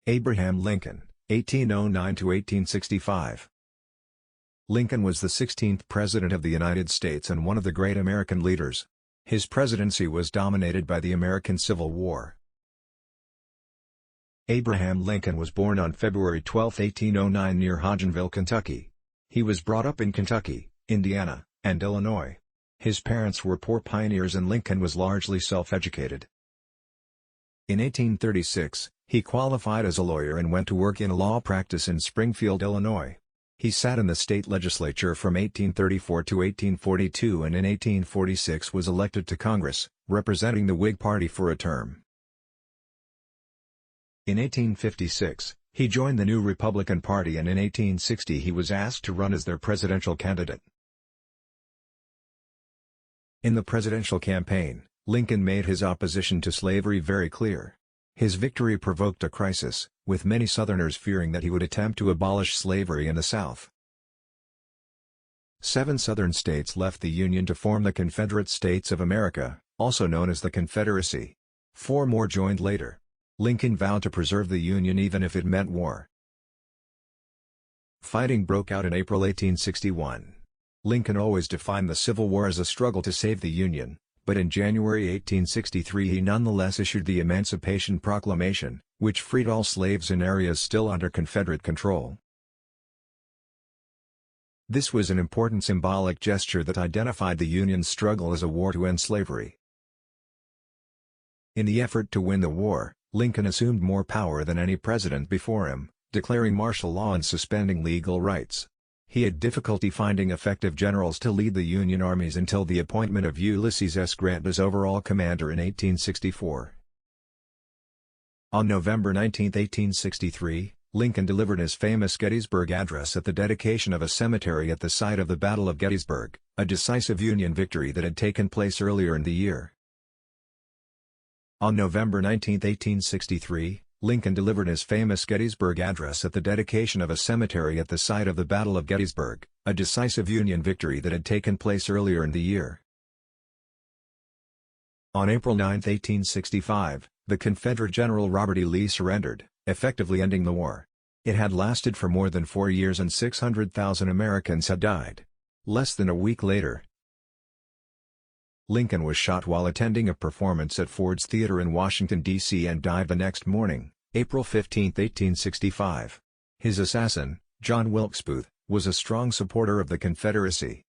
Abraham Lincoln, 1809–1865. Lincoln was the 16th President of the United States and one of the great American leaders. His presidency was dominated by the American Civil War. Abraham Lincoln was born on February 12, 1809 near Hodgenville, Kentucky. He was brought up in Kentucky, Indiana, and Illinois. His parents were poor pioneers and Lincoln was largely self-educated. In 1836, he qualified as a lawyer and went to work in a law practice in Springfield, Illinois. He sat in the state legislature from 1834 to 1842 and in 1846 was elected to Congress, representing the Whig Party for a term. In 1856, he joined the new Republican Party and in 1860 he was asked to run as their presidential candidate. In the presidential campaign, Lincoln made his opposition to slavery very clear. His victory provoked a crisis, with many Southerners fearing that he would attempt to abolish slavery in the South. 7 Southern states left the Union to form the Confederate States of America, also known as the Confederacy. 4 more joined later. Lincoln vowed to preserve the Union even if it meant war. Fighting broke out in April 1861. Lincoln always defined the Civil War as a struggle to save the Union, but in January 1863 he nonetheless issued the Emancipation Proclamation, which freed all slaves in areas still under Confederate control. This was an important symbolic gesture that identified the Union's struggle as a war to end slavery. In the effort to win the war, Lincoln assumed more power than any president before him, declaring martial law and suspending legal rights. He had difficulty finding effective generals to lead the Union armies until the appointment of Ulysses S. Grant as overall commander in 1864. On November 19, 1863, Lincoln delivered his famous Gettysburg Address at the dedication of a cemetery at the site of the Battle of Gettysburg, a decisive Union victory that had taken place earlier in the year. On November 19, 1863, Lincoln delivered his famous Gettysburg Address at the dedication of a cemetery at the site of the Battle of Gettysburg, a decisive Union victory that had taken place earlier in the year. On April 9, 1865, the Confederate General Robert E. Lee surrendered, effectively ending the war. It had lasted for more than 4 years and 600,000 Americans had died. Less than a week later, Lincoln was shot while attending a performance at Ford's Theater in Washington, D.C. and died the next morning, April 15, 1865. His assassin, John Wilkes Booth, was a strong supporter of the Confederacy.